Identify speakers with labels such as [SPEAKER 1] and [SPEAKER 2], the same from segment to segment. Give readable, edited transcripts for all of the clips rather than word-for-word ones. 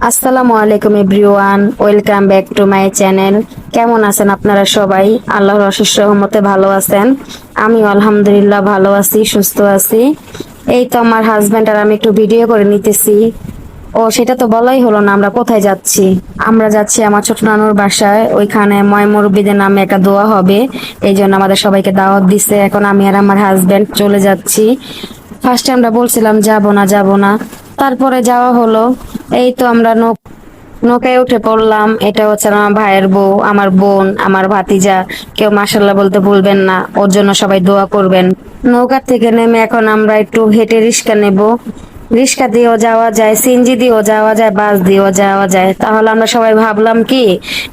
[SPEAKER 1] আসসালামু আলাইকুম everyone, welcome back to my channel. কেমন আছেন আপনারা সবাই? আল্লাহর অশেষ রহমতে ভালো আছেন। আমি আলহামদুলিল্লাহ ভালো আছি, সুস্থ আছি। এই তো আমার হাজবেন্ড আর আমি একটু ভিডিও করে নিতেছি। ও সেটা তো বলাই হলো না, আমরা কোথায় যাচ্ছি? আমরা যাচ্ছি আমার ছোট নানুর বাসায়। ওইখানে ময় মুরব্বিদের নামে একটা দোয়া হবে, এই জন্য আমাদের সবাইকে দাওয়াত দিছে। এখন আমি আর আমার হাজবেন্ড চলে যাচ্ছি। ফার্স্টে আমরা বলছিলাম যাব না যাব না, তারপরে যাওয়া হলো। এই তো আমরা নৌকায় উঠে পড়লাম। এটা হচ্ছে আমার ভাইয়ের বউ, আমার বোন, আমার ভাতিজা। কেউ মাশাল্লাহ বলতে ভুলবেন না, ওর জন্য সবাই দোয়া করবেন। নৌকার থেকে নেমে এখন আমরা একটু হেঁটে রিক্সা নেব। রিক্সা দিয়েও যাওয়া যায়, সিএনজি দিয়েও যাওয়া যায়, বাস দিয়েও যাওয়া যায়। তাহলে আমরা সবাই ভাবলাম কি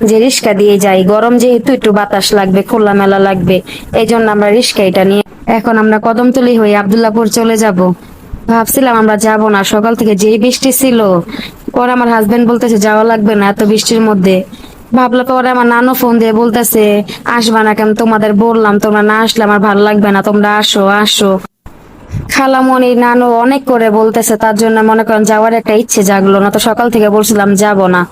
[SPEAKER 1] যে রিক্সা দিয়ে যাই, গরম যেহেতু একটু বাতাস লাগবে, খোলামেলা লাগবে, এই জন্য আমরা রিক্সা এটা নিয়ে এখন আমরা কদমতলী হয়ে আব্দুল্লাহপুর চলে যাব। ভাবছিলাম আমরা যাব না, সকাল থেকে যেই বৃষ্টি ছিল। পরে আমার হাজবেন্ড বলতেছে যাওয়া লাগবে না এত বৃষ্টির মধ্যে। ভাবলো, পরে আমার নানু ফোন দিয়ে বলতেছে আসবা না কেন, তোমাদের বললাম তোমরা না আসলে আমার ভালো লাগবে না, তোমরা আসো আসো। খালামণি নানু অনেক করে বলতেছে, তার জন্য মনে করেন যাওয়ার একটা ইচ্ছে জাগলো না। তো সকাল থেকে বলছিলাম যাব না।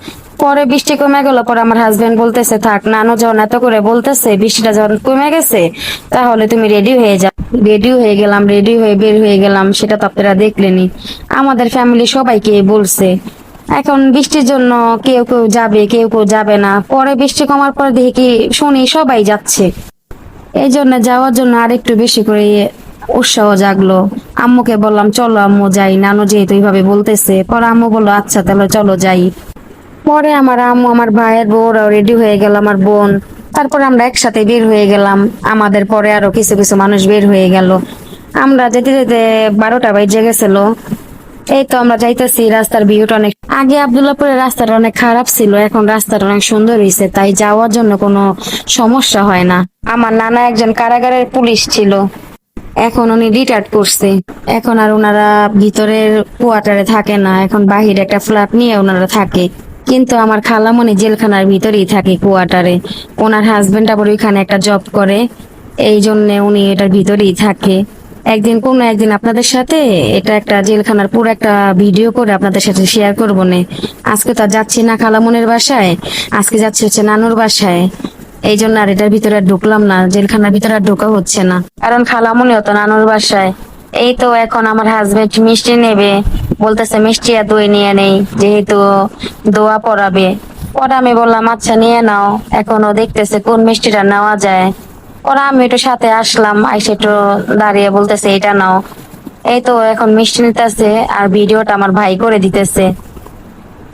[SPEAKER 1] পরে বৃষ্টি কমে গেল, পরে আমার হাজবেন্ড বলতেছে থাক, নানু যখন এত করে বলতেছে, বৃষ্টিটা যখন কমে গেছে, তাহলে তুমি রেডি হয়ে যাও। রেডি হয়ে গেলাম, রেডি হয়ে বের হয়ে গেলাম। সেটা তো আপনারা দেখলেনই, আমাদের ফ্যামিলি সবাইকে বলছে। এখন বৃষ্টির জন্য কেউ কেউ যাবে, কেউ কেউ যাবে না। পরে বৃষ্টি কমার পর দেখি কি শুনি সবাই যাচ্ছে। এই জন্য যাওয়ার জন্য আরেকটু বেশি করে উৎসাহ জাগলো। আম্মুকে বললাম চলো আম্মু যাই, নানু যেহেতু এইভাবে বলতেছে। পরে আম্মু বললো আচ্ছা তাহলে চলো যাই। পরে আমার আম্মু, আমার ভাইয়ের বউরাও রেডি হয়ে গেল, আমার বোন। তারপরে আমরা একসাথে বের হয়ে গেলাম। আমাদের পরে আরো কিছু কিছু মানুষ বের হয়ে গেল। আমরা যেতে যেতে 12টা বেজে গেছিল। এই তো আমরা যাইতেছি, রাস্তার ভিউটা অনেক, আগে আব্দুল্লাহপুরের রাস্তাটা অনেক খারাপ ছিল, এখন রাস্তাটা অনেক সুন্দর হয়েছে, তাই যাওয়ার জন্য কোনো সমস্যা হয় না। আমার নানা একজন কারাগারের পুলিশ ছিল, এখন উনি রিটায়ার্ড করছে। এখন আর ওনারা ভিতরের কোয়ার্টারে থাকে না, এখন বাহিরে একটা ফ্ল্যাট নিয়ে ওনারা থাকে। কিন্তু আমার খালামণি জেলখানার ভিতরেই থাকে কোয়ার্টারে। ওনার হাজবেন্ড আবার ওইখানে একটা জব করে, এই জন্য উনি এটার ভিতরেই থাকে। একদিন আপনাদের সাথে এটা একটা জেলখানার পুরো একটা ভিডিও করে আপনাদের সাথে শেয়ার করবো নে। আজকে তো আর যাচ্ছি না খালামনির বাসায়, আজকে যাচ্ছি হচ্ছে নানুর বাসায়। এই জন্য আর এটার ভিতরে আর ঢুকলাম না, জেলখানার ভিতরে আর ঢোকা হচ্ছে না, কারণ খালামনিও তো নানুর বাসায়। এই তো এখন আমার হাজবেন্ড মিষ্টি নেবে, বলতেছে মিষ্টি আর দই নিয়ে নেই, যেহেতু দোয়া পড়াবে। পরে আমি বললাম আচ্ছা নিয়ে নাও। এখনো দেখতেছে কোন মিষ্টিটা নেওয়া যায়। ওরা আমি একটু সাথে আসলাম, আইসে একটু দাঁড়িয়ে বলতেছে এটা নাও। এই তো এখন মিষ্টি নিতেছে আর ভিডিওটা আমার ভাই করে দিতেছে।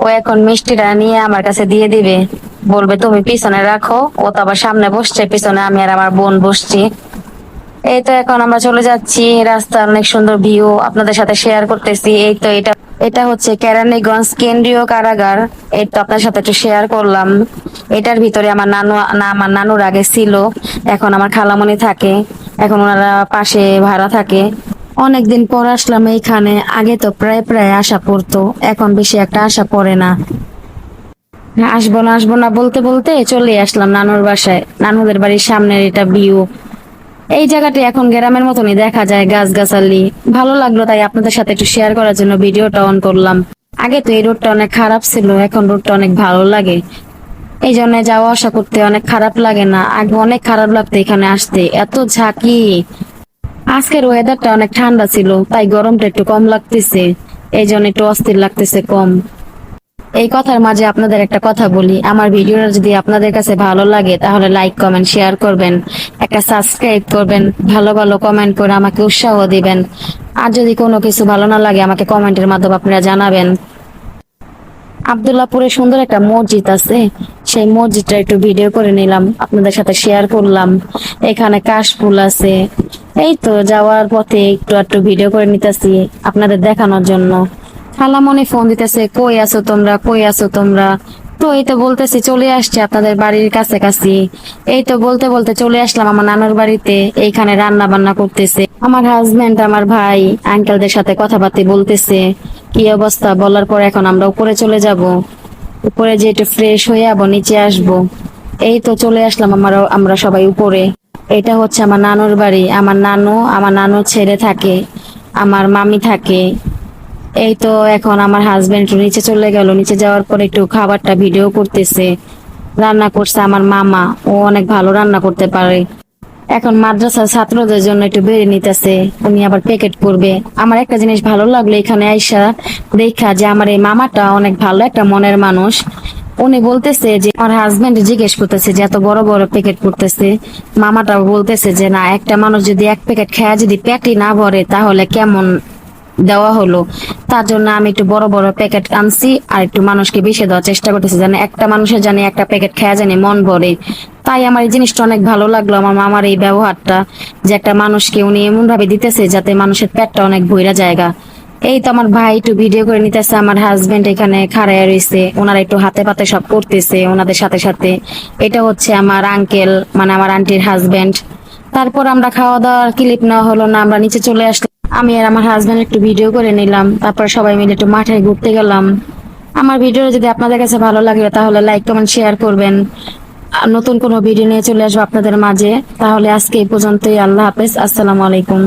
[SPEAKER 1] ও এখন মিষ্টিটা নিয়ে আমার কাছে দিয়ে দিবে, বলবে তুমি পিছনে রাখো। ও তো আবার সামনে বসছে, পিছনে আমি আর আমার বোন বসছি। এই তো এখন আমরা চলে যাচ্ছি, রাস্তার অনেক সুন্দর ভিউ আপনাদের সাথে শেয়ার করতেছি। এই তো এটা এটা হচ্ছে কেরানীগঞ্জ কেন্দ্রীয় কারাগার। এই তো আপনার সাথে একটু শেয়ার করলাম। এটার ভিতরে আমার নানু, না আমার নানুর আগে ছিল, এখন আমার খালামণি থাকে। এখন ওনারা পাশে ভাড়া থাকে। অনেকদিন পর আসলাম এইখানে, আগে তো প্রায় প্রায় আসা পড়তো, এখন বেশি একটা আসা পড়ে না। আসবো না আসবো না বলতে বলতে চলে আসলাম নানুর বাসায়। নানুদের বাড়ির সামনের এটা ভিউ। এই জায়গাটি এখন গ্রামের মতনই দেখা যায়, গাছগাছালি ভালো লাগলো, তাই আপনাদের সাথে একটু শেয়ার করার জন্য ভিডিওটা অন করলাম। আগে তো এই রোডটা অনেক খারাপ ছিল, এখন রোডটা অনেক ভালো লাগে। এই জন্য যাওয়া আসা করতে অনেক খারাপ লাগে না, আগে অনেক খারাপ লাগতো এখানে আসতে, এত ঝাঁকি। আজকের ওয়েদারটা অনেক ঠান্ডা ছিল, তাই গরমটা একটু কম লাগতেছে, এই জন্য একটু অস্থির লাগতেছে কম। এই কথার মাঝে আপনাদের একটা কথা বলি, আমার ভিডিওটা যদি আপনাদের কাছে ভালো লাগে তাহলে লাইক কমেন্ট শেয়ার করবেন, একটা সাবস্ক্রাইব করবেন, ভালো ভালো কমেন্ট করে আমাকে উৎসাহ দিবেন। আর যদি কোনো কিছু ভালো না লাগে আমাকে কমেন্টের মাধ্যমে আপনারা জানাবেন। আব্দুল্লাহপুরে সুন্দর একটা মসজিদ আছে, সেই মসজিদটা একটু ভিডিও করে নিলাম, আপনাদের সাথে শেয়ার করলাম। এখানে কাশফুল আছে। এই তো যাওয়ার পথে একটু একটু ভিডিও করে নিতেছি আপনাদের দেখানোর জন্য। খালামণি ফোন দিতেছে, কই আছো তোমরা, কই আছো তোমরা? তো এই তো বলতেছি চলে আসছে আপনাদের বাড়ির কাছাকাছি। এই তো বলতে বলতে চলে আসলাম আমার নানুর বাড়িতে। এইখানে রান্না বান্না করতেছে আমার হাজবেন্ড, আমার ভাই আঙ্কেলদের সাথে কথাবার্তা বলতেছে কি অবস্থা বলার পর এখন আমরা উপরে চলে যাব। উপরে যে একটু ফ্রেশ হয়ে আবার নিচে আসব। এই তো চলে আসলাম আমরা সবাই উপরে। এটা হচ্ছে আমার নানুর বাড়ি, আমার নানু, আমার নানুর ছেলে থাকে, আমার মামি থাকে। এই তো এখন আমার হাজবেন্ড নিচে চলে গেল, নিচে যাওয়ার পর একটু খাবারটা ভিডিও করতেছে। রান্না করছে আমার মামা, ও অনেক ভালো রান্না করতে পারে। এখন মাদ্রাসার ছাত্রদের জন্য একটু বেড়ে নিতেছে, উনি আবার প্যাকেট করবে। আমার একটা জিনিস ভালো লাগলো এখানে আইসা দেখা, যে আমার এই মামাটা অনেক ভালো একটা মনের মানুষ। উনি বলতেছে যে আমার হাজবেন্ড জিজ্ঞেস করতেছে যে এত বড় বড় প্যাকেট করতেছে, মামাটা বলতেছে যে না, একটা মানুষ যদি এক প্যাকেট খায় যদি পেটই না ভরে তাহলে কেমন দেওয়া হলো। তার জন্য আমি একটু বড় বড় প্যাকেট আনছি আর একটু মানুষকে বেশি দেওয়ার চেষ্টা করতেছি, যেন একটা মানুষের জানি একটা প্যাকেট খেয়া জানি মন ভরে। তাই আমার এই জিনিসটা অনেক ভালো লাগলো, আমার মামার এই ব্যবহারটা, যে একটা মানুষকে উনি এমন ভাবে দিতেছে যাতে মানুষের পেটটা অনেক ভইরা জায়গা। এই তো আমার ভাই একটু ভিডিও করে নিতেছে, আমার হাজবেন্ড এখানে খাড়ায় রয়েছে, ওনারা একটু হাতে পাতে সব করতেছে ওনাদের সাথে সাথে। এটা হচ্ছে আমার আঙ্কেল, মানে আমার আন্টির হাজবেন্ড। তারপর আমরা খাওয়া দাওয়ার ক্লিপ নেওয়া হলো না, আমরা নিচে চলে আসলাম। আমি আর আমার হাজবেন্ড একটু ভিডিও করে নিলাম, তারপর সবাই মিলে একটু মাঠে ঘুরতে গেলাম। আমার ভিডিও যদি আপনাদের কাছে ভালো লাগে তাহলে লাইক কমেন্ট শেয়ার করবেন। আর নতুন কোনো ভিডিও নিয়ে চলে আসবো আপনাদের মাঝে। তাহলে আজকে এই পর্যন্তই, আল্লাহ হাফেজ, আসসালামু আলাইকুম।